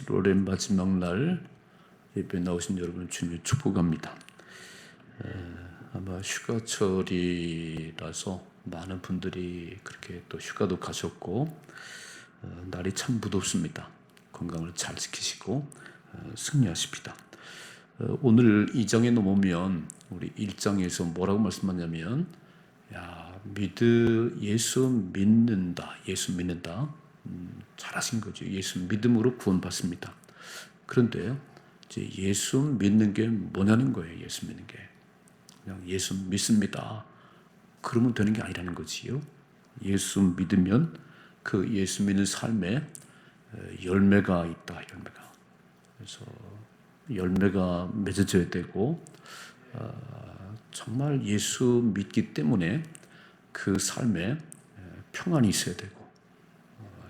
7월의 마지막 날 예배 나오신 여러분 주님을 축복합니다. 아마 휴가철이라서 많은 분들이 그렇게 또 휴가도 가셨고 날이 참 무덥습니다. 건강을 잘 지키시고 승리하십니다. 오늘 2장에 넘으면 우리 1장에서 뭐라고 말씀하냐면 예수 믿는다. 잘하신 거죠. 예수 믿음으로 구원받습니다. 그런데 이제 예수 믿는 게 뭐냐는 거예요. 예수 믿는 게 그냥 예수 믿습니다. 그러면 되는 게 아니라는 거지요. 예수 믿으면 그 예수 믿는 삶에 열매가 있다. 그래서 열매가 맺어져야 되고 정말 예수 믿기 때문에 그 삶에 평안이 있어야 되고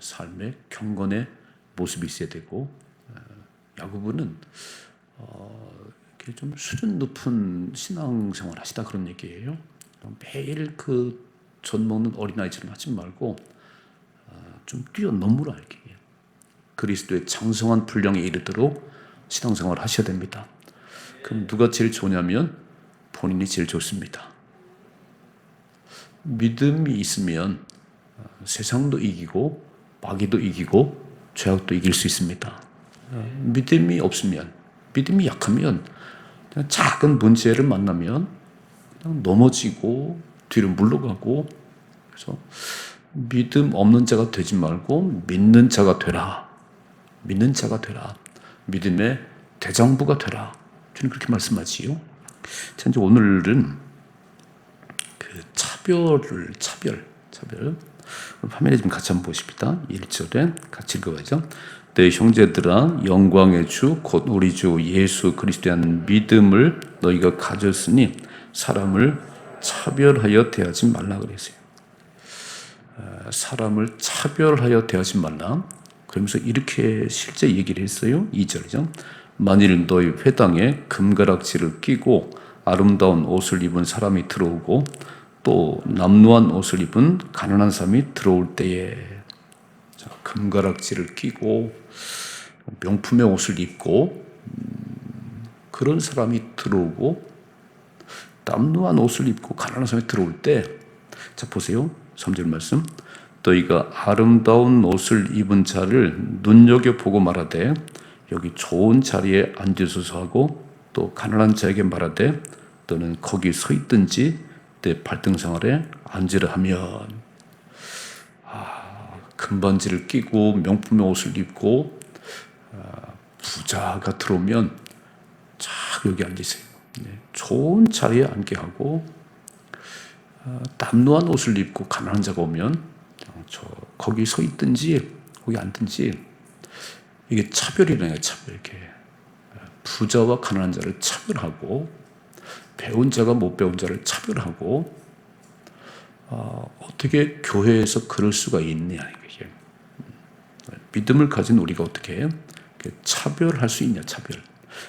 삶의 경건의 모습이 있어야 되고 야고보는 좀 수준 높은 신앙생활 하시다 그런 얘기예요. 매일 그 젖 먹는 어린아이처럼 하지 말고 좀 뛰어넘으라 이렇게 그리스도의 장성한 분량에 이르도록 신앙생활 하셔야 됩니다. 그럼 누가 제일 좋냐면 본인이 제일 좋습니다. 믿음이 있으면 세상도 이기고 마귀도 이기고 죄악도 이길 수 있습니다. 믿음이 없으면, 믿음이 약하면 그냥 작은 문제를 만나면 그냥 넘어지고 뒤로 물러가고, 그래서 믿음 없는 자가 되지 말고 믿는 자가 되라. 믿음의 대장부가 되라. 주님 그렇게 말씀하지요. 자, 이제 오늘은 그 차별. 화면에 좀 같이 한번 보십니다. 1절에 같이 읽어봐야죠. 내 형제들아 영광의 주 곧 우리 주 예수 그리스도에 대한 믿음을 너희가 가졌으니 사람을 차별하여 대하지 말라 그랬어요. 사람을 차별하여 대하지 말라. 그러면서 이렇게 실제 얘기를 했어요. 2절이죠. 만일 너희 회당에 금가락지를 끼고 아름다운 옷을 입은 사람이 들어오고 또 남루한 옷을 입은 가난한 사람이 들어올 때에 금가락지를 끼고 명품의 옷을 입고 그런 사람이 들어오고 남루한 옷을 입고 가난한 사람이 들어올 때, 자 보세요. 3절 말씀. 너희가 아름다운 옷을 입은 자를 눈여겨보고 말하되 여기 좋은 자리에 앉으소서 하고 또 가난한 자에게 말하되 너는 거기 서 있든지 내 발등상 아래 앉으라 하면, 금반지를 끼고 명품의 옷을 입고 부자가 들어오면 쫙 여기 앉으세요. 좋은 자리에 앉게 하고 남루한 옷을 입고 가난한 자가 오면 거기 서 있든지 거기 앉든지. 이게 차별이네요. 차별. 이렇게 부자와 가난한 자를 차별하고 배운 자가 못 배운 자를 차별하고 어떻게 교회에서 그럴 수가 있냐 이게. 믿음을 가진 우리가 어떻게 차별할 수 있냐. 차별.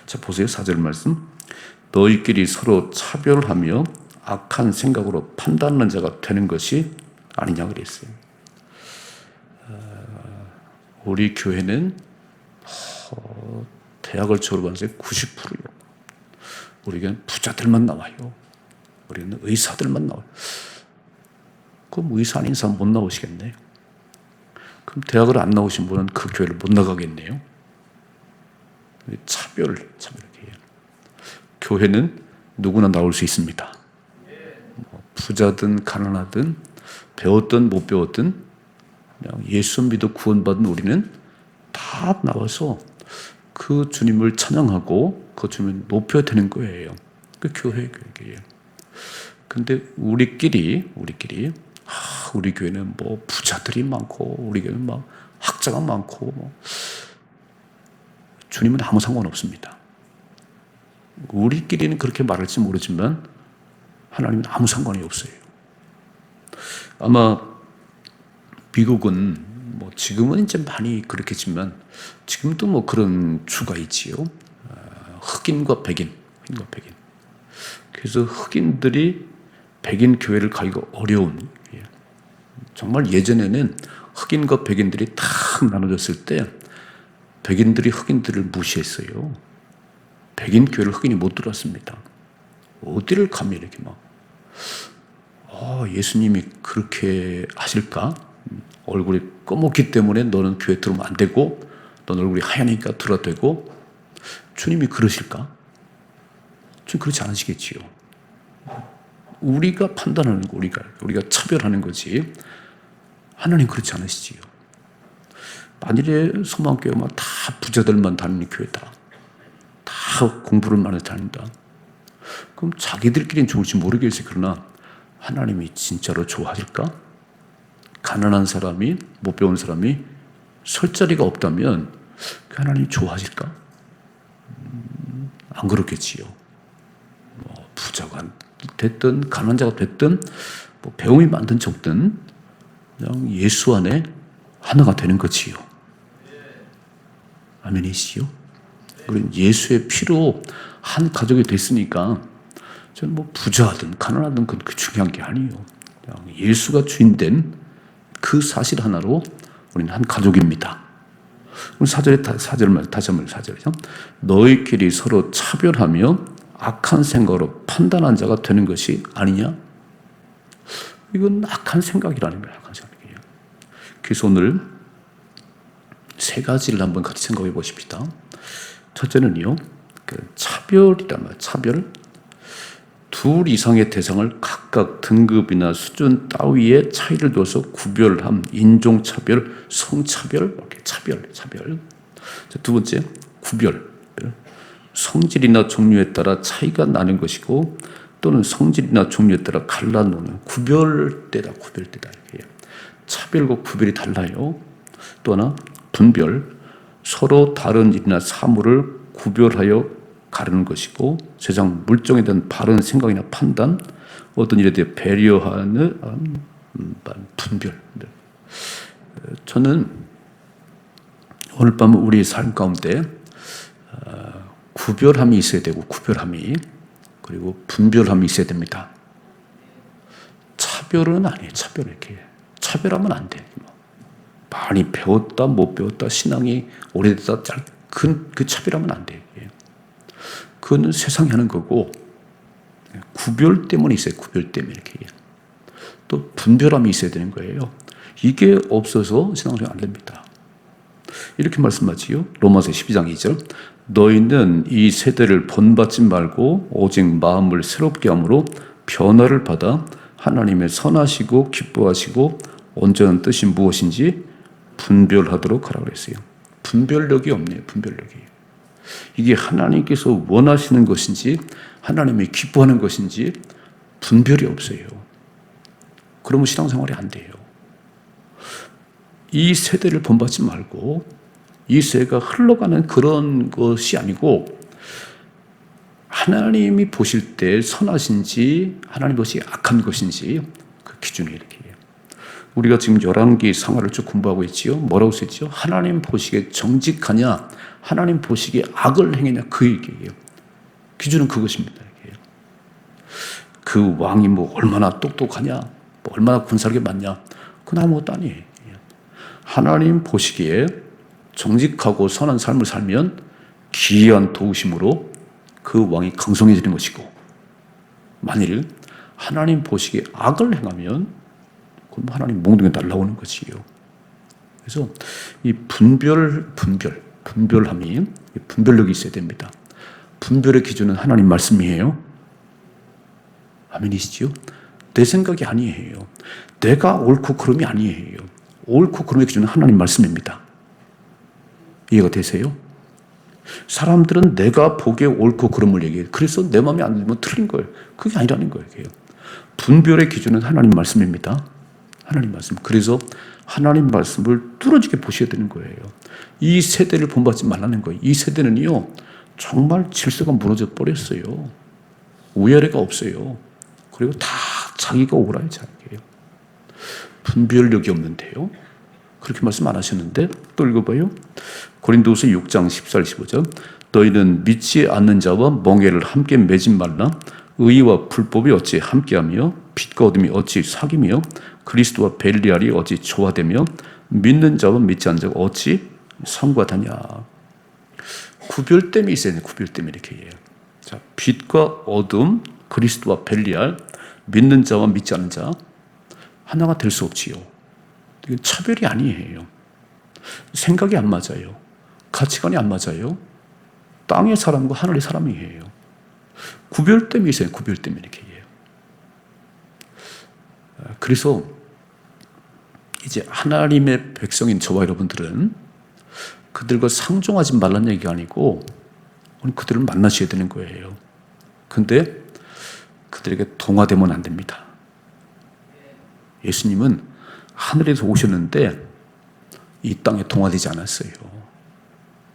자 보세요. 4절 말씀. 너희끼리 서로 차별하며 악한 생각으로 판단하는 자가 되는 것이 아니냐 그랬어요. 우리 교회는 대학을 졸업한 사람이 90%예요. 우리 교회는 부자들만 나와요. 우리 교회는 의사들만 나와요. 그럼 의사 아닌 사람 못 나오시겠네. 그럼 대학을 안 나오신 분은 그 교회를 못 나가겠네요. 차별. 교회는 누구나 나올 수 있습니다. 부자든 가난하든 배웠든 못 배웠든 예수 믿어 구원받은 우리는 다 나와서 그 주님을 찬양하고 그 주님을 높여야 되는 거예요. 그 교회예요. 근데 우리끼리 우리 교회는 뭐 부자들이 많고 우리 교회는 막 학자가 많고 주님은 아무 상관없습니다. 우리끼리는 그렇게 말할지 모르지만 하나님은 아무 상관이 없어요. 아마 미국은 뭐 지금은 이제 많이 그렇겠지만 지금도 뭐 그런 주가 있지요. 흑인과 백인. 그래서 흑인들이 백인 교회를 가기가 어려운. 정말 예전에는 흑인과 백인들이 탁 나눠졌을 때 백인들이 흑인들을 무시했어요. 백인 교회를 흑인이 못 들어왔습니다. 어디를 감히 이렇게 막 예수님이 그렇게 하실까? 얼굴이 검었기 때문에 너는 교회 들어오면 안 되고 넌 얼굴이 하얘니까 들어도 되고 주님이 그러실까? 주님 그렇지 않으시겠지요. 우리가 판단하는 거, 우리가 차별하는 거지 하나님 그렇지 않으시지요. 만일에 소망교회만 다 부자들만 다니는 교회다. 다 공부를 많이 다닌다. 그럼 자기들끼리는 좋을지 모르겠어요. 그러나 하나님이 진짜로 좋아하실까? 가난한 사람이, 못 배운 사람이 설 자리가 없다면 하나님이 좋아하실까? 안 그렇겠지요. 부자가 됐든 가난자가 됐든 배움이 많든 적든 그냥 예수 안에 하나가 되는 거지요. 아멘이시죠? 그런 예수의 피로 한 가족이 됐으니까 저는 부자하든 가난하든 그 중요한 게 아니에요. 그냥 예수가 주인된 그 사실 하나로 우리는 한 가족입니다. 우리 4절 다시 한번 4절이죠. 너희끼리 서로 차별하며 악한 생각으로 판단한 자가 되는 것이 아니냐? 이건 악한 생각이라는 거예요. 악한 생각이에요. 그래서 오늘 세 가지를 한번 같이 생각해 보십시다. 첫째는요, 차별이란 말이에요. 차별. 둘 이상의 대상을 각각 등급이나 수준 따위의 차이를 둬서 구별함, 인종차별, 성차별, 이렇게 차별. 두 번째, 구별. 성질이나 종류에 따라 차이가 나는 것이고 또는 성질이나 종류에 따라 갈라놓는 구별대다. 이렇게. 차별과 구별이 달라요. 또 하나, 분별. 서로 다른 일이나 사물을 구별하여 가르는 것이고 세상 물정에 대한 바른 생각이나 판단, 어떤 일에 대해 배려하는 분별. 저는 오늘 밤 우리 삶 가운데 구별함이 있어야 되고 그리고 분별함이 있어야 됩니다. 차별은 아니에요. 차별하면 안 돼. 많이 배웠다 못 배웠다 신앙이 오래됐다 그 차별하면 안 돼. 그거는 세상이 하는 거고 구별 때문에 있어요. 구별 때문에 이렇게. 또 분별함이 있어야 되는 거예요. 이게 없어서 신앙생활 안 됩니다. 이렇게 말씀하지요. 로마서 12장 2절. 너희는 이 세대를 본받지 말고 오직 마음을 새롭게 함으로 변화를 받아 하나님의 선하시고 기뻐하시고 온전한 뜻이 무엇인지 분별하도록 하라고 했어요. 분별력이 없네요. 분별력이. 이게 하나님께서 원하시는 것인지 하나님이 기뻐하는 것인지 분별이 없어요. 그러면 신앙생활이 안 돼요. 이 세대를 본받지 말고 이 세대가 흘러가는 그런 것이 아니고 하나님이 보실 때 선하신지 하나님 보시 악한 것인지 그 기준이 이렇게 해요. 우리가 지금 열왕기 상하를 쭉 공부하고 있지요. 뭐라고 써있죠? 하나님 보시기에 정직하냐 하나님 보시기에 악을 행하냐 그 얘기예요. 기준은 그것입니다. 그 왕이 얼마나 똑똑하냐 얼마나 군사력이 많냐 그건 아무것도 아니에요. 하나님 보시기에 정직하고 선한 삶을 살면 기이한 도우심으로 그 왕이 강성해지는 것이고 만일 하나님 보시기에 악을 행하면 그럼 하나님 몽둥이 날라오는 것이에요. 그래서 이 분별함이 분별력이 있어야 됩니다. 분별의 기준은 하나님 말씀이에요. 아멘이시죠? 내 생각이 아니에요. 내가 옳고 그름이 아니에요. 옳고 그름의 기준은 하나님 말씀입니다. 이해가 되세요? 사람들은 내가 보기에 옳고 그름을 얘기해요. 그래서 내 마음에 안 들면 틀린 거예요. 그게 아니라는 거예요. 분별의 기준은 하나님 말씀입니다. 하나님 말씀. 그래서 하나님 말씀을 뚫어지게 보셔야 되는 거예요. 이 세대를 본받지 말라는 거예요. 이 세대는요, 정말 질서가 무너져 버렸어요. 우열애가 없어요. 그리고 다 자기가 옳아요, 자기예요. 분별력이 없는데요. 그렇게 말씀 안 하셨는데 또 읽어봐요. 고린도후서 6장 14, 15절. 너희는 믿지 않는 자와 멍에를 함께 매지 말라. 의와 불법이 어찌 함께하며 빛과 어둠이 어찌 사귀며 그리스도와 벨리알이 어찌 조화되며 믿는 자와 믿지 않는 자가 어찌 상관하냐. 구별됨이 있어야 돼요. 구별됨이 이렇게 해요. 자, 빛과 어둠, 그리스도와 벨리알, 믿는 자와 믿지 않는 자 하나가 될 수 없지요. 이건 차별이 아니에요. 생각이 안 맞아요. 가치관이 안 맞아요. 땅의 사람과 하늘의 사람이에요. 구별됨이 있어요. 구별됨이 이렇게 해요. 그래서 이제 하나님의 백성인 저와 여러분들은 그들과 상종하지 말라는 얘기가 아니고 그들을 만나셔야 되는 거예요. 근데 그들에게 동화되면 안 됩니다. 예수님은 하늘에서 오셨는데 이 땅에 동화되지 않았어요.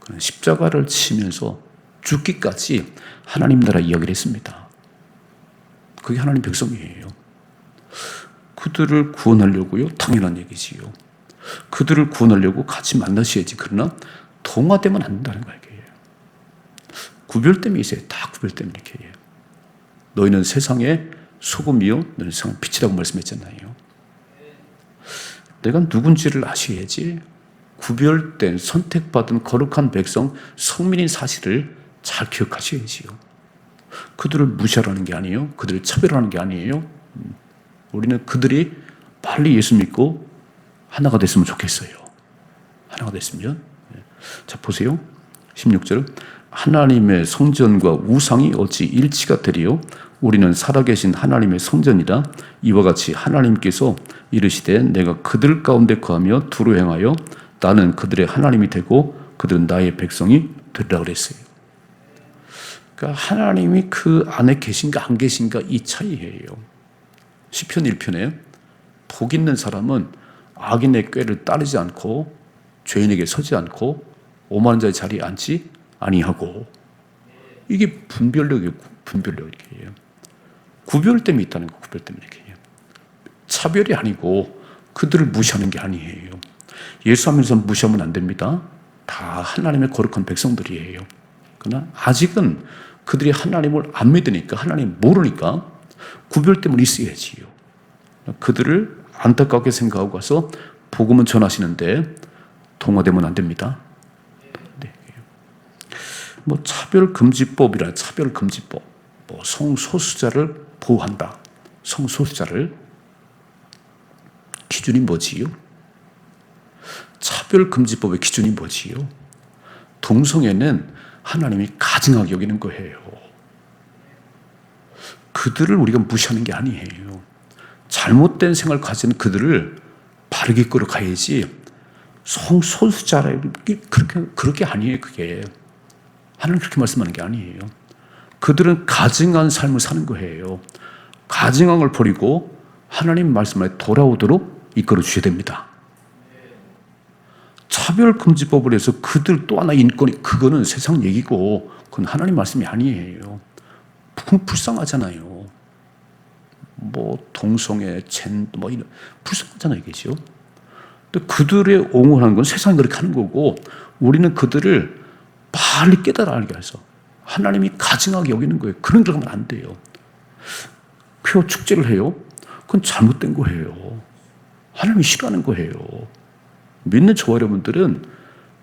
그는 십자가를 치면서 죽기까지 하나님 나라 이야기를 했습니다. 그게 하나님 백성이에요. 그들을 구원하려고요? 당연한 얘기지요. 그들을 구원하려고 같이 만나셔야지. 그러나 동화되면 안 된다는 거예요. 구별됨이 있어요. 다 구별됨이 이렇게 해요. 너희는 세상의 소금이요, 너희는 세상의 빛이라고 말씀했잖아요. 내가 누군지를 아셔야지 구별된 선택받은 거룩한 백성, 성민인 사실을 잘 기억하셔야지요. 그들을 무시하라는 게 아니에요. 그들을 차별하는 게 아니에요. 우리는 그들이 빨리 예수 믿고 하나가 됐으면 좋겠어요. 하나가 됐으면. 자, 보세요. 16절. 하나님의 성전과 우상이 어찌 일치가 되리요? 우리는 살아계신 하나님의 성전이라. 이와 같이 하나님께서 이르시되 내가 그들 가운데 거하며 두루 행하여 나는 그들의 하나님이 되고 그들은 나의 백성이 되리라 그랬어요. 그러니까 하나님이 그 안에 계신가 안 계신가 이 차이예요. 시편 1편에 복 있는 사람은 악인의 꾀를 따르지 않고 죄인에게 서지 않고 오만한 자의 자리에 앉지 아니하고, 이게 분별력이에요. 분별력 이렇게 해요. 구별됨이 있다는 거. 구별됨이 이렇게 해요. 차별이 아니고 그들을 무시하는 게 아니에요. 예수 하면서 무시하면 안 됩니다. 다 하나님의 거룩한 백성들이에요. 그러나 아직은 그들이 하나님을 안 믿으니까, 하나님 모르니까 구별됨은 있어야지요. 그들을 안타깝게 생각하고 가서 복음은 전하시는데 동화되면 안 됩니다. 네. 뭐 차별금지법이라 차별금지법, 뭐 성소수자를 보호한다. 성소수자를 기준이 뭐지요? 차별금지법의 기준이 뭐지요? 동성애는 하나님이 가증하게 여기는 거예요. 그들을 우리가 무시하는 게 아니에요. 잘못된 생각을 가진 그들을 바르게 끌어가야지. 성소수자라 그렇게 아니에요. 그게 하나님 그렇게 말씀하는 게 아니에요. 그들은 가증한 삶을 사는 거예요. 가증한 걸 버리고 하나님 말씀에 돌아오도록 이끌어 주셔야 됩니다. 차별금지법을 해서 그들 또 하나 인권이, 그거는 세상 얘기고 그건 하나님 말씀이 아니에요. 그건 불쌍하잖아요. 뭐 동성애, 젠더 뭐 이런 불쌍하잖아요, 이게죠. 근데 그들의 옹호하는 건 세상이 그렇게 하는 거고, 우리는 그들을 빨리 깨달아게 해서 하나님이 가증하게 여기는 거예요. 그런 데 가면 안 돼요. 표 축제를 해요. 그건 잘못된 거예요. 하나님이 싫어하는 거예요. 믿는 저와 여러분들은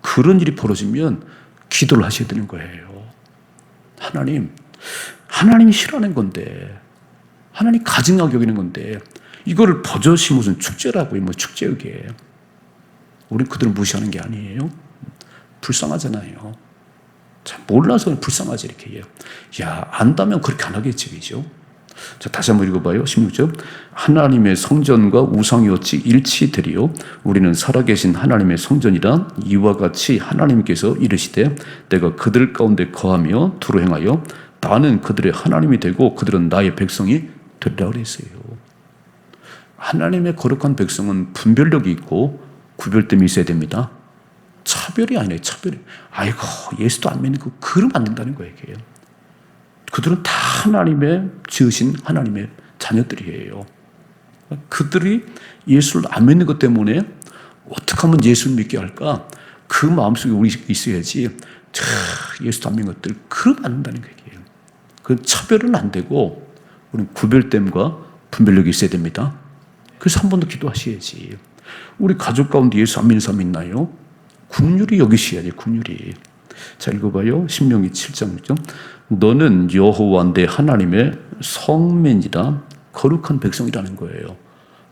그런 일이 벌어지면 기도를 하셔야 되는 거예요. 하나님이 싫어하는 건데, 하나님 가증하게 여기는 건데, 이거를 버젓이 무슨 축제라고요. 뭐 축제 이게. 우린 그들을 무시하는 게 아니에요. 불쌍하잖아요. 자, 몰라서 불쌍하지 이렇게 해요. 야, 안다면 그렇게 안 하겠지, 그죠? 자, 다시 한번 읽어봐요. 16절. 하나님의 성전과 우상이 어찌 일치되리요? 우리는 살아계신 하나님의 성전이라. 이와 같이 하나님께서 이르시되 내가 그들 가운데 거하며 두루 행하여 나는 그들의 하나님이 되고 그들은 나의 백성이 되리라 그랬어요. 하나님의 거룩한 백성은 분별력이 있고 구별됨이 있어야 됩니다. 차별이 아니에요. 차별이. 아이고, 예수도 안 믿는 거 그러면 안 된다는 거예요. 그들은 다 하나님의 지으신 하나님의 자녀들이에요. 그들이 예수를 안 믿는 것 때문에 어떻게 하면 예수를 믿게 할까? 그 마음속에 우리 있어야지. 예수도 안 믿는 것들 그러면 안 된다는 거예요. 그 차별은 안 되고 우리는 구별됨과 분별력이 있어야 됩니다. 그래서 한 번 더 기도하셔야지. 우리 가족 가운데 예수 안 믿는 사람 있나요? 국률이 여기셔야지. 국률이. 자, 읽어봐요. 신명기 7장 6절. 너는 여호와 내 하나님의 성민이라 거룩한 백성이라는 거예요.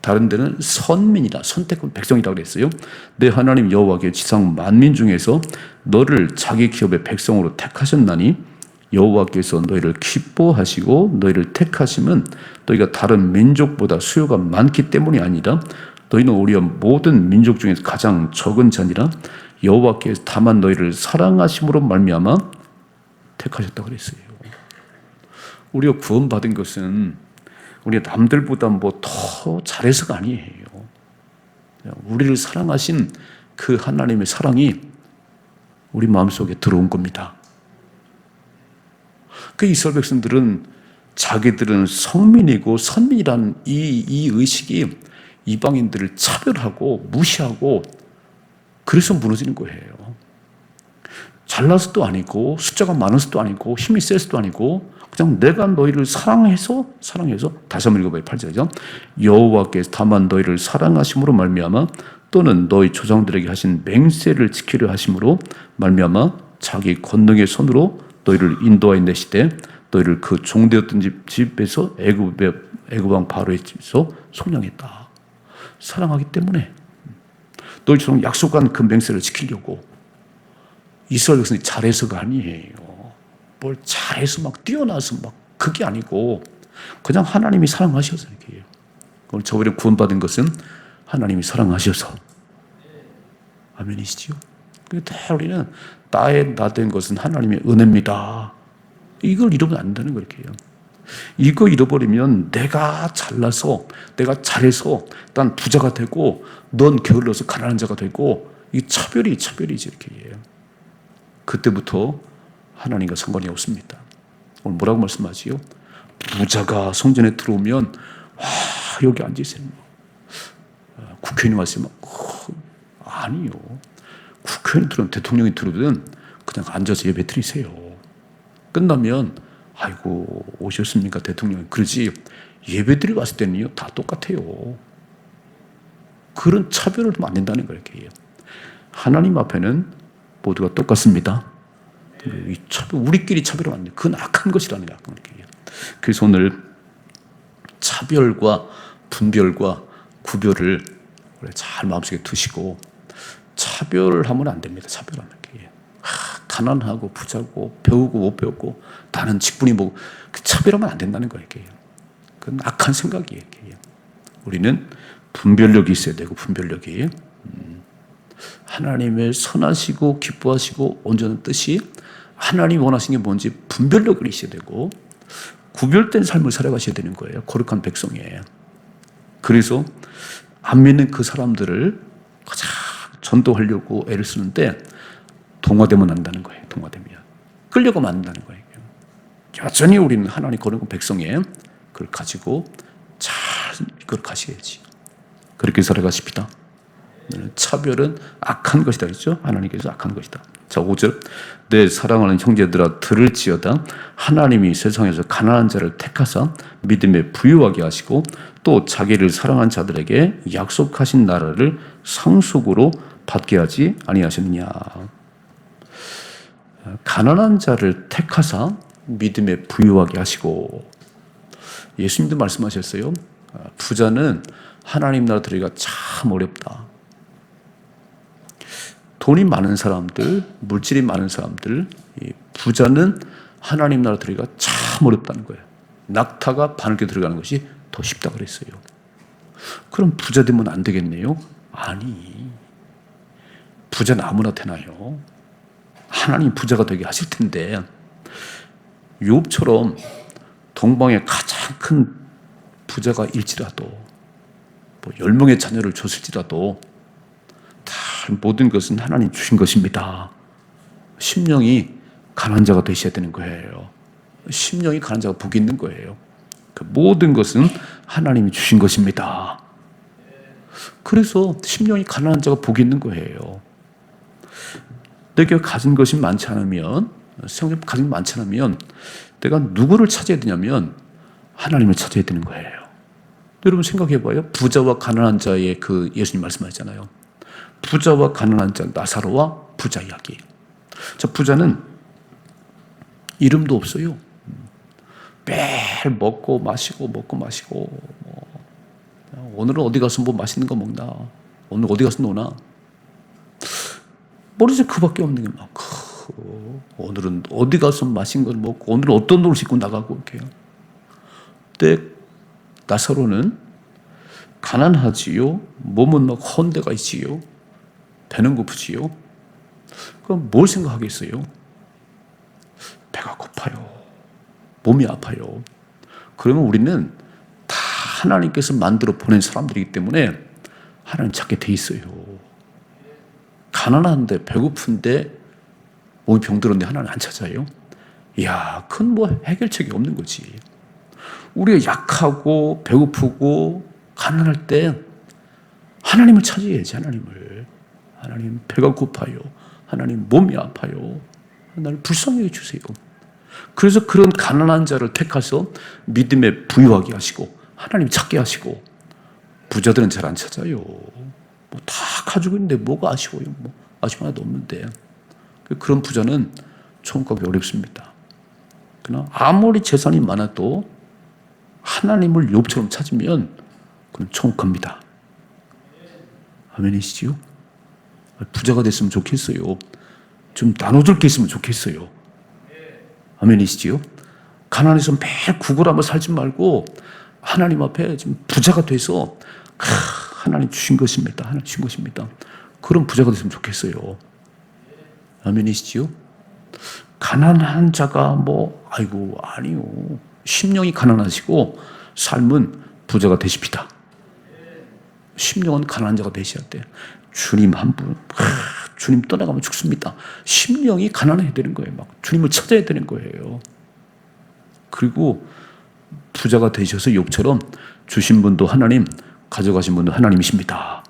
다른 데는 선민이다, 선택한 백성이라고 그랬어요. 내 하나님 여호와께 지상 만민 중에서 너를 자기 기업의 백성으로 택하셨나니 여호와께서 너희를 기뻐하시고 너희를 택하심은 너희가 다른 민족보다 수요가 많기 때문이 아니라 너희는 오히려 모든 민족 중에서 가장 적은 자니라 여호와께서 다만 너희를 사랑하심으로 말미암아 택하셨다고 그랬어요. 우리가 구원받은 것은 우리가 남들보다 뭐 더 잘해서가 아니에요. 우리를 사랑하신 그 하나님의 사랑이 우리 마음속에 들어온 겁니다. 그 이스라엘 백성들은 자기들은 성민이고 선민이라는 이 의식이 이방인들을 차별하고 무시하고 그래서 무너지는 거예요. 잘나서도 아니고 숫자가 많아서도 아니고 힘이 세서도 아니고 그냥 내가 너희를 사랑해서 다시 한번 읽어봐요. 8절이죠. 여호와께서 다만 너희를 사랑하심으로 말미암아 또는 너희 조상들에게 하신 맹세를 지키려 하심으로 말미암아 자기 권능의 손으로 너희를 인도하여 내시되 너희를 그 종되었던 집에서 애굽 왕 바로의 집에서 속량했다. 사랑하기 때문에 너희처럼 약속한 그 맹세를 지키려고. 이스라엘 백성이 잘해서가 아니에요. 뭘 잘해서 막 뛰어나서 막 그게 아니고 그냥 하나님이 사랑하셔서 이렇게 해요. 오늘 저번에 구원받은 것은 하나님이 사랑하셔서. 아멘이시죠? 다 우리는 나 된 것은 하나님의 은혜입니다. 이걸 잃으면 안 되는 거예요. 이거 잃어버리면 내가 잘나서 내가 잘해서 난 부자가 되고 넌 게을러서 가난한 자가 되고 이 차별이지 이렇게 해요. 그때부터 하나님과 상관이 없습니다. 오늘 뭐라고 말씀하지요? 부자가 성전에 들어오면 여기 앉으세요. 국회의원이 왔으면 아니요. 국회의원이 들어오면 대통령이 들어오든 그냥 앉아서 예배 드리세요. 끝나면 아이고 오셨습니까 대통령 그러지 예배 드리러 왔을 때는요 다 똑같아요. 그런 차별을 하면 안 된다는 거예요. 하나님 앞에는 모두가 똑같습니다. 이 차별, 우리끼리 차별하면 안 돼요. 그건 악한 것이라는 거예요. 그래서 오늘 차별과 분별과 구별을 잘 마음속에 두시고 차별하면 안 됩니다. 차별하면. 가난하고 부자고 배우고 못 배웠고 나는 직분이 뭐 차별하면 안 된다는 거예요. 그건 악한 생각이에요. 우리는 분별력이 있어야 되고 분별력이 하나님의 선하시고 기뻐하시고 온전한 뜻이 하나님이 원하시는 게 뭔지 분별력을 있어야 되고 구별된 삶을 살아가셔야 되는 거예요. 거룩한 백성이에요. 그래서 안 믿는 그 사람들을 가장 전도하려고 애를 쓰는데 동화되면 안 된다는 거예요. 동화되면 끌려가면 안 된다는 거예요. 여전히 우리는 하나님 거룩한 백성이에요. 그걸 가지고 잘 이걸 가셔야지. 그렇게 살아가십시다. 차별은 악한 것이다 그랬죠? 하나님께서 악한 것이다. 자, 5절. 내 사랑하는 형제들아 들을지어다. 하나님이 세상에서 가난한 자를 택하사 믿음에 부유하게 하시고 또 자기를 사랑한 자들에게 약속하신 나라를 상속으로 받게 하지 아니하셨느냐. 가난한 자를 택하사 믿음에 부유하게 하시고 예수님도 말씀하셨어요. 부자는 하나님 나라 들어가기가 참 어렵다. 돈이 많은 사람들, 물질이 많은 사람들, 부자는 하나님 나라 들어가기가 참 어렵다는 거예요. 낙타가 바늘게 들어가는 것이 더 쉽다 그랬어요. 그럼 부자 되면 안 되겠네요? 아니, 부자는 아무나 되나요? 하나님 부자가 되게 하실 텐데 욥처럼 동방의 가장 큰 부자가 일지라도 뭐 10명의 자녀를 줬을지라도 다 모든 것은 하나님 주신 것입니다. 심령이 가난한 자가 되셔야 되는 거예요. 심령이 가난한 자가 복이 있는 거예요. 그 모든 것은 하나님이 주신 것입니다. 그래서 심령이 가난한 자가 복이 있는 거예요. 내가 가진 것이 많지 않으면, 생각에 가진 게 많지 않으면 내가 누구를 찾아야 되냐면 하나님을 찾아야 되는 거예요. 여러분 생각해봐요. 부자와 가난한 자의 그 예수님 말씀하셨잖아요. 부자와 가난한 자 나사로와 부자 이야기. 저 부자는 이름도 없어요. 매일 먹고 마시고 오늘은 어디 가서 뭐 맛있는 거 먹나, 오늘 어디 가서 노나, 모르죠. 그밖에 없는 게 막, 오늘은 어디 가서 맛있는 걸 먹고, 오늘은 어떤 옷을 입고 나가고 이렇게요. 그때 나사로는 가난하지요, 몸은 막 헌데가 있지요, 배는 고프지요. 그럼 뭘 생각하겠어요? 배가 고파요, 몸이 아파요. 그러면 우리는 다 하나님께서 만들어 보낸 사람들이기 때문에 하나님 찾게 돼 있어요. 가난한데 배고픈데 몸이 병들었는데 하나님 안 찾아요? 이야, 그건 뭐 해결책이 없는 거지. 우리가 약하고 배고프고 가난할 때 하나님을 찾아야지. 하나님 배가 고파요, 하나님 몸이 아파요, 나를 불쌍히 해주세요. 그래서 그런 가난한 자를 택하서 믿음에 부유하게 하시고 하나님 찾게 하시고, 부자들은 잘 안 찾아요. 뭐 다 가지고 있는데 뭐가 아쉬워요. 뭐 아쉬움 하나도 없는데. 그런 부자는 천국 가기 어렵습니다. 그러나 아무리 재산이 많아도 하나님을 욥처럼 찾으면 그는 천국 갑니다. 아멘이시지요? 부자가 됐으면 좋겠어요. 좀 나눠줄 게 있으면 좋겠어요. 아멘이시지요? 가난해서 매일 구걸하며 살지 말고 하나님 앞에 좀 부자가 돼서 하나님 주신 것입니다, 하나님 주신 것입니다, 그런 부자가 됐으면 좋겠어요. 아멘이시지요? 가난한 자가 아니요, 심령이 가난하시고 삶은 부자가 되십니다. 심령은 가난한 자가 되셔야 돼요. 주님 한 분, 주님 떠나가면 죽습니다. 심령이 가난해야 되는 거예요. 막 주님을 찾아야 되는 거예요. 그리고 부자가 되셔서 욥처럼 주신 분도 하나님, 가져가신 분도 하나님이십니다.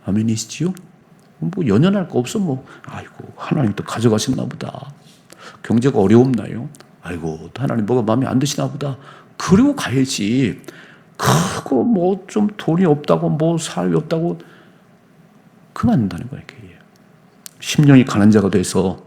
아멘이시지요? 뭐 연연할 거 없어. 아이고 하나님 또 가져가셨나 보다, 경제가 어려웠나요? 아이고 하나님 뭐가 마음에 안 드시나 보다, 그리고 가야지. 그거 좀 돈이 없다고 사업이 없다고 그러면 안 된다는 거예요. 심령이 가난 자가 돼서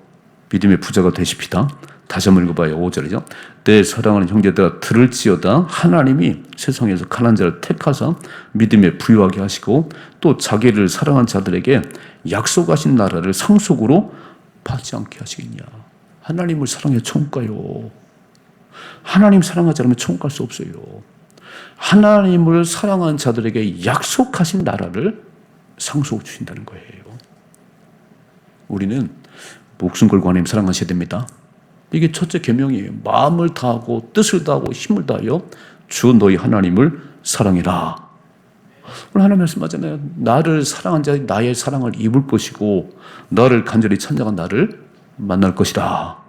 믿음의 부자가 되십시다. 다시 한번 읽어봐요. 5절이죠. 내 사랑하는 형제들아 들을지어다, 하나님이 세상에서 가난 자를 택하사 믿음에 부유하게 하시고 또 자기를 사랑한 자들에게 약속하신 나라를 상속으로 받지 않게 하시겠냐. 하나님을 사랑해 천국 가요. 하나님 사랑하지 않으면 천국 갈 수 없어요. 하나님을 사랑한 자들에게 약속하신 나라를 상속으로 주신다는 거예요. 우리는 목숨 걸고 하나님 사랑하셔야 됩니다. 이게 첫째 계명이에요. 마음을 다하고 뜻을 다하고 힘을 다하여 주 너희 하나님을 사랑해라. 오늘 하나님 말씀하잖아요. 나를 사랑한 자들이 나의 사랑을 입을 것이고 나를 간절히 찬양한 나를 만날 것이다.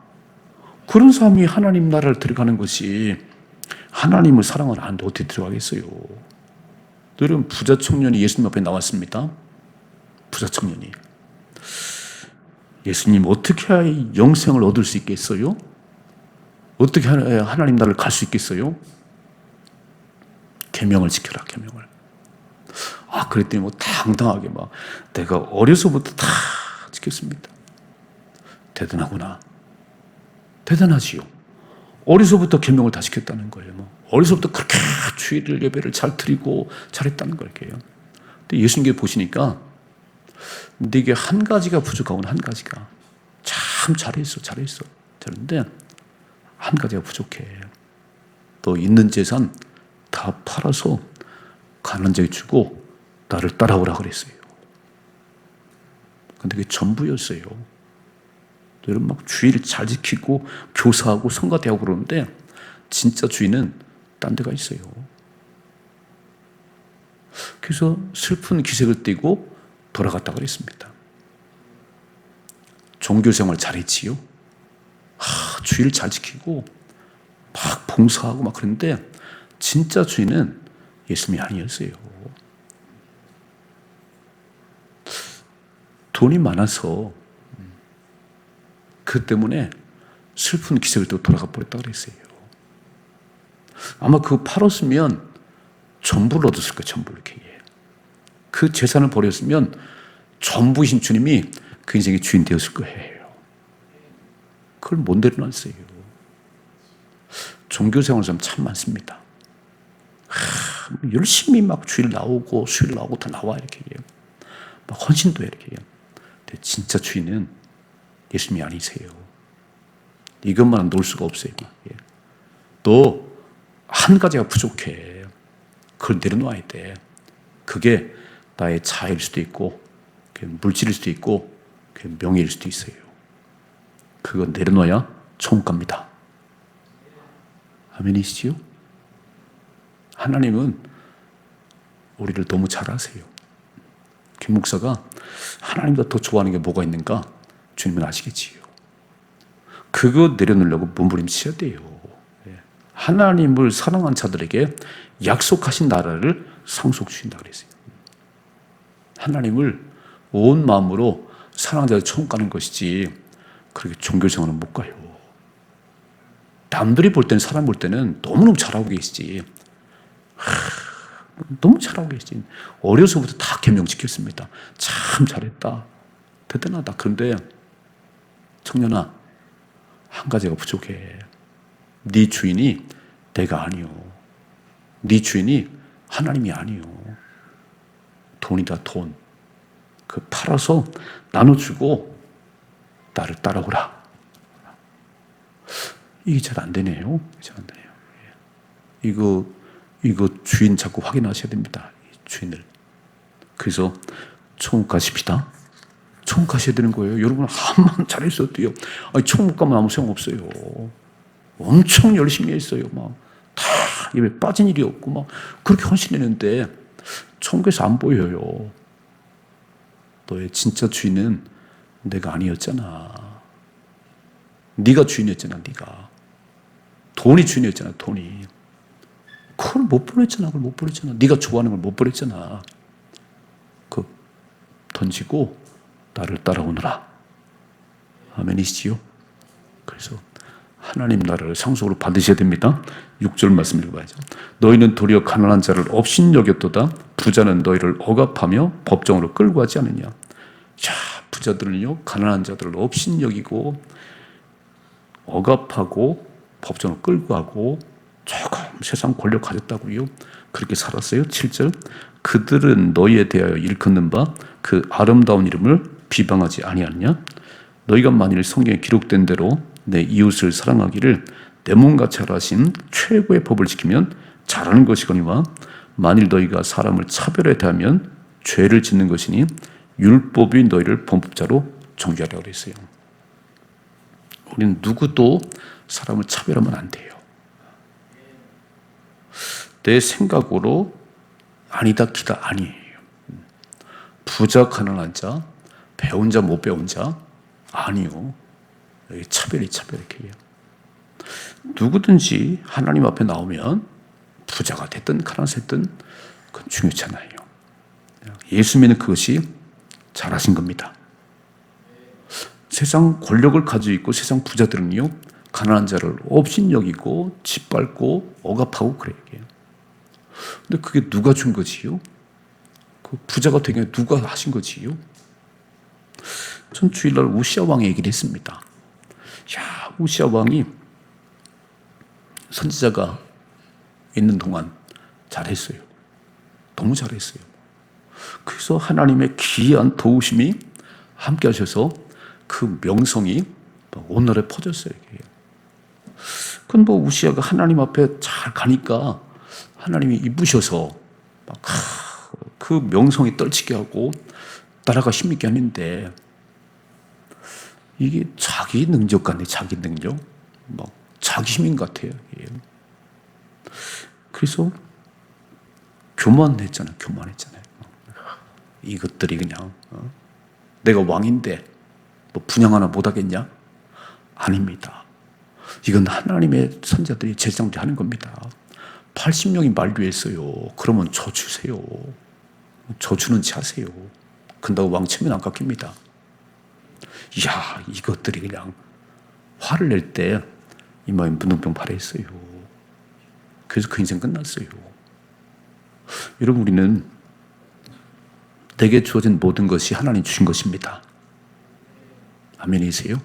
그런 사람이 하나님 나라를 들어가는 것이, 하나님을 사랑을 안 하는데 어떻게 들어가겠어요? 여러분, 부자 청년이 예수님 앞에 나왔습니다. 부자 청년이. 예수님, 어떻게 해야 영생을 얻을 수 있겠어요? 어떻게 해야 하나님 나라를 갈 수 있겠어요? 계명을 지켜라, 계명을. 그랬더니 당당하게 내가 어려서부터 다 지켰습니다. 대단하구나. 대단하지요. 어려서부터 계명을 다 지켰다는 거예요. 어려서부터 그렇게 주일을 예배를 잘 드리고 잘했다는 거예요. 근데 예수님께 보시니까 네게 한 가지가 부족하구나. 한 가지가. 참 잘했어. 잘했는데 한 가지가 부족해. 너 있는 재산 다 팔아서 가난한 자에게 주고 나를 따라오라 그랬어요. 근데 그게 전부였어요. 여러분, 주의를 잘 지키고 교사하고 성가대하고 그러는데 진짜 주의는 딴 데가 있어요. 그래서 슬픈 기색을 띠고 돌아갔다 그랬습니다. 종교생활 잘했지요. 주의를 잘 지키고 막 봉사하고 그랬는데 진짜 주인은 예수님이 아니었어요. 돈이 많아서 그 때문에 슬픈 기색을 띠고 돌아가 버렸다고 그랬어요. 아마 그거 팔았으면 전부를 얻었을 거예요. 전부를. 그 재산을 버렸으면 전부이신 주님이 그 인생의 주인 되었을 거예요. 그걸 못 내려놨어요. 종교생활 좀 참 많습니다. 열심히 막 주일 나오고 수일 나오고 다 나와 이렇게 해요. 막 헌신도 이렇게 해요. 근데 진짜 주인은 예수님이 아니세요. 이것만은 놓을 수가 없어요. 또 한 가지가 부족해. 그걸 내려놓아야 돼. 그게 나의 자아일 수도 있고 물질일 수도 있고 명예일 수도 있어요. 그거 내려놔야 천국 갑니다. 아멘이시지요? 하나님은 우리를 너무 잘 아세요. 김 목사가 하나님보다 더 좋아하는 게 뭐가 있는가? 주님은 아시겠지요. 그거 내려놓으려고 몸부림쳐야 돼요. 하나님을 사랑한 자들에게 약속하신 나라를 상속주신다 그랬어요. 하나님을 온 마음으로 사랑하는 자들 천국 가는 것이지 그렇게 종교생활은 못 가요. 남들이 볼 때는, 사람 볼 때는 너무너무 잘하고 계시지. 너무 잘하고 계시지. 어려서부터 다 계명 지켰습니다. 참 잘했다. 대단하다. 그런데 청년아, 한 가지가 부족해. 네 주인이 내가 아니요. 네 주인이 하나님이 아니요. 돈이다, 돈. 그 팔아서 나눠주고 나를 따라오라. 이게 잘 안 되네요. 잘 안 되네요. 이거 주인 자꾸 확인하셔야 됩니다. 주인을. 그래서 천국 가십시다. 천국 가셔야 되는 거예요. 여러분 한만 잘했어도 돼요. 아니, 천국 가면 아무 소용 없어요. 엄청 열심히 했어요. 막 다 입에 빠진 일이 없고 막 그렇게 헌신했는데 천국에서 안 보여요. 너의 진짜 주인은 내가 아니었잖아. 네가 주인이었잖아. 네가 돈이 주인이었잖아. 돈이. 그걸 못 보냈잖아. 그걸 못 보냈잖아. 네가 좋아하는 걸 못 보냈잖아. 그 던지고 나를 따라오너라. 아멘이시지요? 그래서 하나님 나라를 상속으로 받으셔야 됩니다. 6절 말씀 읽어봐야죠. 너희는 도리어 가난한 자를 업신여겼도다. 부자는 너희를 억압하며 법정으로 끌고 가지 않느냐. 자, 부자들은요 가난한 자들을 업신여기고 억압하고 법정으로 끌고 가고 조금 세상 권력 가졌다고요. 그렇게 살았어요. 7절. 그들은 너희에 대하여 일컫는 바 그 아름다운 이름을 비방하지 아니하느냐. 너희가 만일 성경에 기록된 대로 내 이웃을 사랑하기를 내 몸같이 하라 하신 최고의 법을 지키면 잘하는 것이거니와 만일 너희가 사람을 차별해 대하면 죄를 짓는 것이니 율법이 너희를 범법자로 정죄하라고 그랬어요. 우리는 누구도 사람을 차별하면 안 돼요. 내 생각으로 아니다 기다 아니에요. 부자 가난한 자, 배운 자 못 배운 자 아니요. 차별이 이렇게 해요. 누구든지 하나님 앞에 나오면 부자가 됐든 가난했든 그건 중요치 않아요. 예수 믿는 그것이 잘하신 겁니다. 세상 권력을 가지고 있고 세상 부자들은요 가난한 자를 업신여기고 짓밟고 억압하고 그래요. 근데 그게 누가 준 거지요? 그 부자가 되게 누가 하신 거지요? 전 주일날 우시아 왕의 얘기를 했습니다. 야, 우시아 왕이 선지자가 있는 동안 잘했어요. 너무 잘했어요. 그래서 하나님의 귀한 도우심이 함께 하셔서 그 명성이 온 나라에 퍼졌어요. 그건 뭐 우시아가 하나님 앞에 잘 가니까 하나님이 이쁘셔서 막 그 명성이 떨치게 하고 나라가 힘있게 하는데 이게 자기 능력 같네. 자기 능력. 막 자기 힘인 것 같아요. 그래서 교만했잖아요. 이것들이 그냥 내가 왕인데 뭐 분양 하나 못하겠냐? 아닙니다. 이건 하나님의 선자들이 제사장들이 하는 겁니다. 80명이 만류했어요. 그러면 저 주세요. 저 주는지 하세요. 근다고 왕 체면 안 깎입니다. 이야, 이것들이 그냥 화를 낼 때 이마에 문둥병 발했어요. 그래서 그 인생 끝났어요. 여러분, 우리는 내게 주어진 모든 것이 하나님 주신 것입니다. 아멘이세요?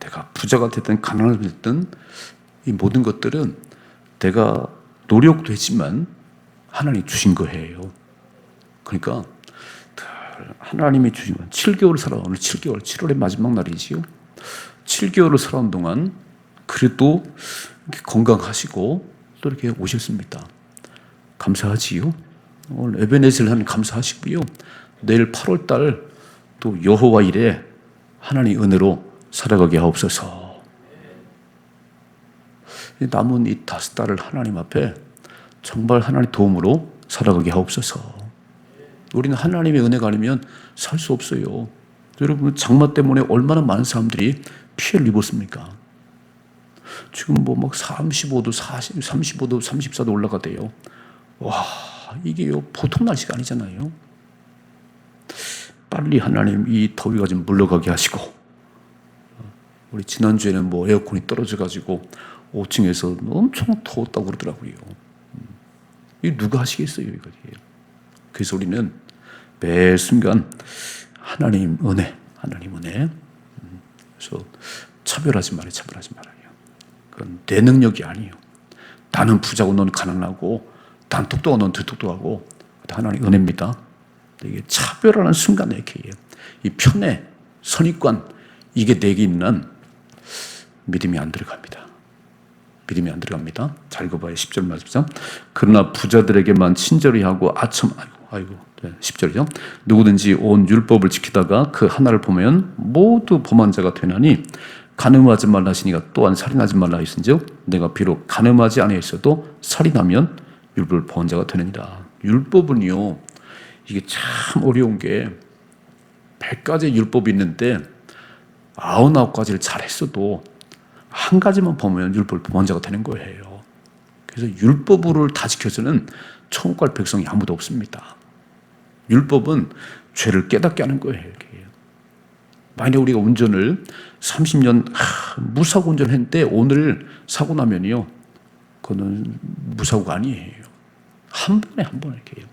내가 내가 부자가 됐든 가난하게 됐든 이 모든 것들은 내가 노력도 했지만 하나님이 주신 거예요. 그러니까 하나님이 주신 건 7개월을 살아. 오늘 7개월, 7월의 마지막 날이지요. 7개월을 살아온 동안 그래도 이렇게 건강하시고 또 이렇게 오셨습니다. 감사하지요. 오늘 에베네셀 하나님 감사하시고요. 내일 8월 달 또 여호와 일에 하나님 은혜로 살아가게 하옵소서. 남은 이 5달을 하나님 앞에 정말 하나님 도움으로 살아가게 하옵소서. 우리는 하나님의 은혜가 아니면 살 수 없어요. 여러분 장마 때문에 얼마나 많은 사람들이 피해를 입었습니까? 지금 뭐 막 35도, 40, 35도, 34도 올라가대요. 와, 이게 보통 날씨가 아니잖아요. 빨리 하나님 이 더위가 좀 물러가게 하시고, 우리 지난주에는 뭐 에어컨이 떨어져가지고 5층에서 엄청 더웠다고 그러더라고요. 이 누가 하시겠어요, 이거. 그래서 우리는 매 순간 하나님 은혜. 그래서 차별하지 말아요. 그건 내 능력이 아니에요. 나는 부자고 넌 가난하고, 난 똑똑하고 넌 덜 똑똑하고, 하나님 은혜입니다. 이게 차별하는 순간에 이렇게 이 편애, 선입관, 이게 내게 있는 믿음이 안 들어갑니다. 잘 읽어봐요. 10절 말씀. 그러나 부자들에게만 친절히 하고 10절이죠. 누구든지 온 율법을 지키다가 그 하나를 보면 모두 범한 자가 되나니 간음하지 말라 하시니가 또한 살인하지 말라 하신즉 내가 비록 간음하지 아니하였어도 살인하면 율법을 범한 자가 되느니라. 율법은요, 이게 참 어려운 게 100가지 율법이 있는데 99가지를 잘했어도 한 가지만 범하면 율법을 범한 자가 되는 거예요. 그래서 율법을 다 지켜서는 천국 갈 백성이 아무도 없습니다. 율법은 죄를 깨닫게 하는 거예요. 만약에 우리가 운전을 30년 무사고 운전했는데 오늘 사고 나면요, 그거는 무사고가 아니에요. 한 번에 이렇게 해요.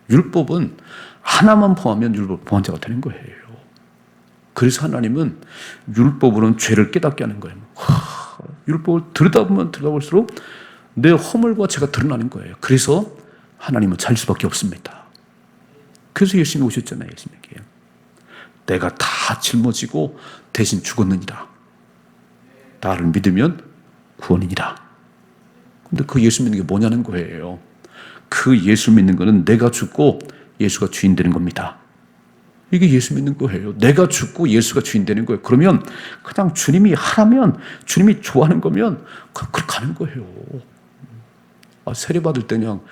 율법은 하나만 포함하면 율법 범죄자가 되는 거예요. 그래서 하나님은 율법으로는 죄를 깨닫게 하는 거예요. 율법을 들여다보면 들여다볼수록 내 허물과 죄가 드러나는 거예요. 그래서 하나님은 잘 수밖에 없습니다. 그래서 예수님이 오셨잖아요. 예수님에게 내가 다 짊어지고 대신 죽었느니라. 나를 믿으면 구원이니라. 근데 그 예수 믿는 게 뭐냐는 거예요. 그 예수 믿는 거는 내가 죽고 예수가 주인 되는 겁니다. 이게 예수 믿는 거예요. 내가 죽고 예수가 주인 되는 거예요. 그러면 그냥 주님이 하라면, 주님이 좋아하는 거면 그렇게 가는 거예요. 세례받을 때 그냥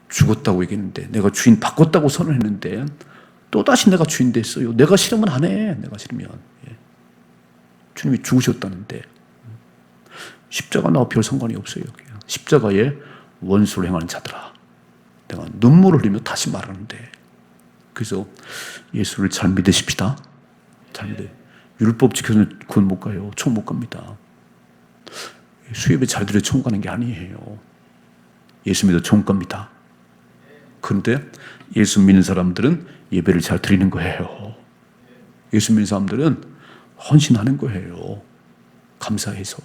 죽었다고 얘기했는데, 내가 주인 바꿨다고 선언했는데 또다시 내가 주인 됐어요. 내가 싫으면 안 해. 내가 싫으면. 주님이 죽으셨다는데 십자가 나와 별 상관이 없어요. 십자가에 원수를 행하는 자들아, 내가 눈물을 흘리며 다시 말하는데. 그래서 예수를 잘 믿으십시다. 잘 믿어요. 율법 지켜서는 구원 못 가요. 천국 못 갑니다. 수협에 잘 들여 천국 가는 게 아니에요. 예수 믿어 천국 갑니다. 그런데 예수 믿는 사람들은 예배를 잘 드리는 거예요. 예수 믿는 사람들은 헌신하는 거예요. 감사해서.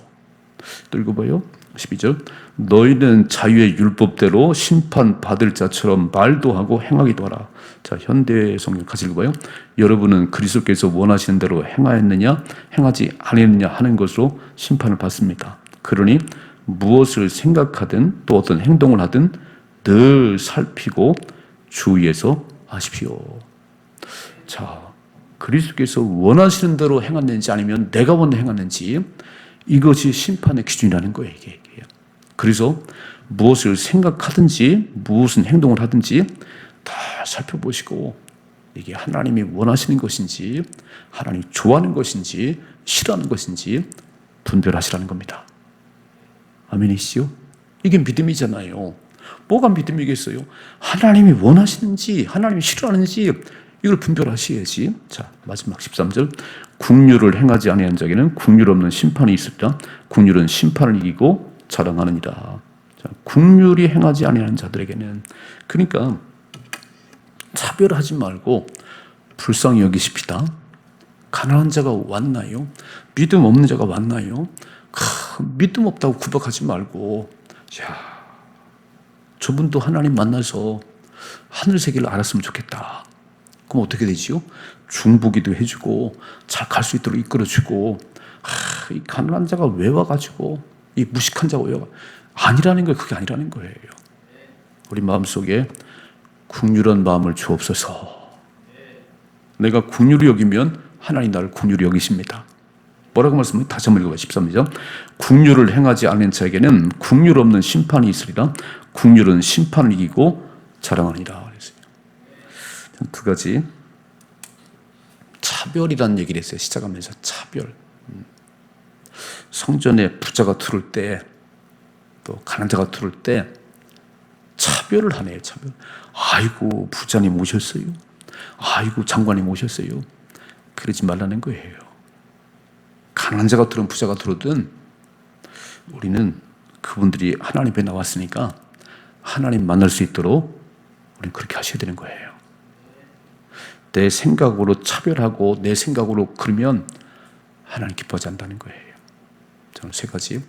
또 읽어봐요. 12절. 너희는 자유의 율법대로 심판받을 자처럼 말도 하고 행하기도 하라. 자, 현대 성경 같이 읽어봐요. 여러분은 그리스도께서 원하시는 대로 행하였느냐 행하지 아니했느냐 하는 것으로 심판을 받습니다. 그러니 무엇을 생각하든 또 어떤 행동을 하든 늘 살피고 주의해서 하십시오. 자, 그리스도께서 원하시는 대로 행했는지 아니면 내가 원하는 행했는지, 이것이 심판의 기준이라는 거예요. 이게. 그래서 무엇을 생각하든지 무슨 행동을 하든지 다 살펴보시고 이게 하나님이 원하시는 것인지, 하나님이 좋아하는 것인지, 싫어하는 것인지 분별하시라는 겁니다. 아멘이시죠? 이게 믿음이잖아요. 뭐가 믿음이겠어요? 하나님이 원하시는지, 하나님이 싫어하는지 이걸 분별하셔야지. 자, 마지막 13절. 국률을 행하지 아니한 자에게는 국률 없는 심판이 있으리라. 국률은 심판을 이기고 자랑하느니라. 자, 국률이 행하지 아니하는 자들에게는, 그러니까 차별하지 말고 불쌍히 여기십시다. 가난한 자가 왔나요? 믿음 없는 자가 왔나요? 믿음 없다고 구박하지 말고, 야, 저분도 하나님 만나서 하늘 세계를 알았으면 좋겠다. 그럼 어떻게 되지요? 중보기도 해주고 잘 갈 수 있도록 이끌어주고, 이 가난한 자가 왜 와가지고 이 무식한 자가 왜 와? 아니라는 거예요. 그게 아니라는 거예요. 우리 마음속에 긍휼한 마음을 주옵소서. 내가 긍휼히 여기면 하나님 나를 긍휼히 여기십니다. 뭐라고 말씀해요? 다시 한번 읽어봐요. 13절. 긍휼을 행하지 않는 자에게는 긍휼 없는 심판이 있으리라. 긍휼은 심판을 이기고 자랑하니라. 두 가지 차별이라는 얘기를 했어요. 시작하면서 차별. 성전에 부자가 들어올 때, 또 가난한 자가 들어올 때 차별을 하네요. 차별. 아이고 부자님 오셨어요. 아이고 장관님 오셨어요. 그러지 말라는 거예요. 가난한 자가 들어오든 부자가 들어오든 우리는 그분들이 하나님 앞에 나왔으니까 하나님 만날 수 있도록 우리는 그렇게 하셔야 되는 거예요. 내 생각으로 차별하고 내 생각으로 그러면 하나님 기뻐하지 않는다는 거예요. 저는 세 가지.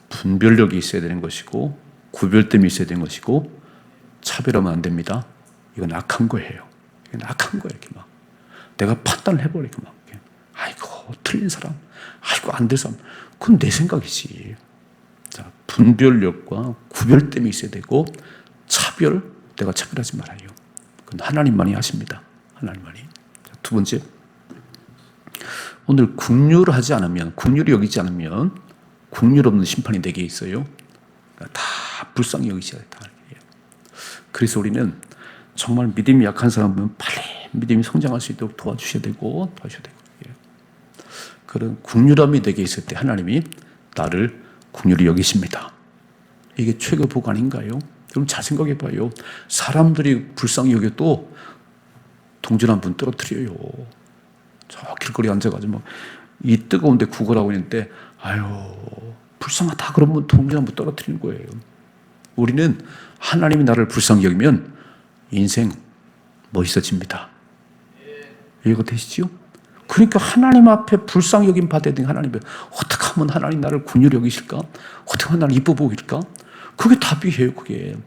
분별력이 있어야 되는 것이고, 구별됨이 있어야 되는 것이고, 차별하면 안 됩니다. 이건 악한 거예요. 이건 악한 거예요. 이렇게 막 내가 판단을 해버리고 막, 아이고 틀린 사람, 아이고 안 될 사람, 그건 내 생각이지. 자, 분별력과 구별됨이 있어야 되고, 차별, 내가 차별하지 말아요. 그건 하나님만이 하십니다. 하나님만이. 자, 두 번째, 오늘 긍휼하지 않으면, 긍휼히 여기지 않으면 긍휼 없는 심판이 내게 있어요. 다 불쌍히 여기셔야 된다. 그래서 우리는 정말 믿음이 약한 사람은 빨리 믿음이 성장할 수 있도록 도와주셔야 되고, 그런 긍휼함이 내게 있을 때 하나님이 나를 긍휼히 여기십니다. 이게 최고 복 아닌가요? 그럼 잘 생각해 봐요. 사람들이 불쌍히 여겨도 동전 분 떨어뜨려요. 저 길거리에 앉아가지고 막 이 뜨거운데 구걸하고 있는데, 아유 불쌍하다 그러면 동전 분 떨어뜨리는 거예요. 우리는 하나님이 나를 불쌍히 여기면 인생 멋있어집니다. 이해가 되시죠? 그러니까 하나님 앞에 불쌍히 여김 받아야 되는 하나님 앞에 어떻게 하면 하나님 나를 긍휼히 여기실까? 어떻게 하면 나를 이뻐 보일까? 그게 답이에요. 그게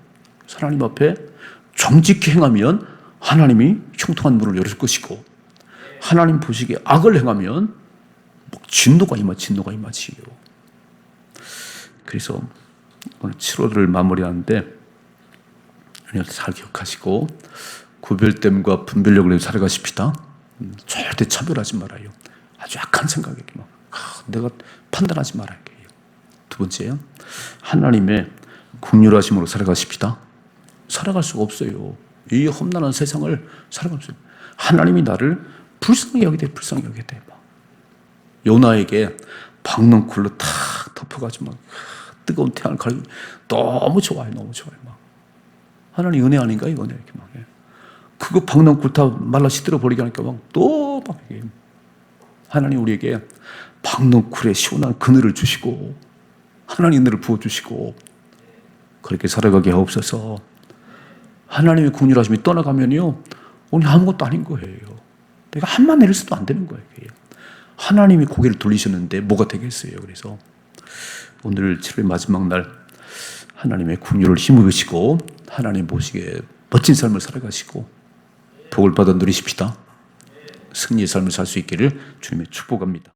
하나님 앞에 정직히 행하면 하나님이 형통한 문을 열어줄 것이고, 하나님 보시기에 악을 행하면 진노가 임하지요. 그래서 오늘 7월을 마무리하는데 잘 기억하시고, 구별됨과 분별력을 내고 살아가십시다. 절대 차별하지 말아요. 아주 악한 생각에 내가 판단하지 말아요. 두 번째요, 하나님의 긍휼하심으로 살아가십시다. 살아갈 수가 없어요. 이 험난한 세상을 살아갈 수 없어요. 하나님이 나를 불쌍히 여기되 불쌍히 여기되. 요나에게 박넝쿨로 탁 덮어가지고 막 뜨거운 태양을 가리고 너무 좋아요. 너무 좋아요. 막 하나님 은혜 아닌가 이거네. 이렇게 막 그거 박넝쿨 다 말라 시들어 버리게 하니까 막 또 막 하나님 우리에게 박넝쿨의 시원한 그늘을 주시고, 하나님 은혜를 부어주시고, 그렇게 살아가게 하옵소서. 하나님의 긍휼하심이 떠나가면요, 오늘 아무것도 아닌 거예요. 내가 한만 내릴 수도 안 되는 거예요. 하나님이 고개를 돌리셨는데 뭐가 되겠어요. 그래서 오늘 7월 마지막 날 하나님의 긍휼을 힘입으시고 하나님 보시기에 멋진 삶을 살아가시고 복을 받아 누리십시다. 승리의 삶을 살 수 있기를 주님의 축복합니다.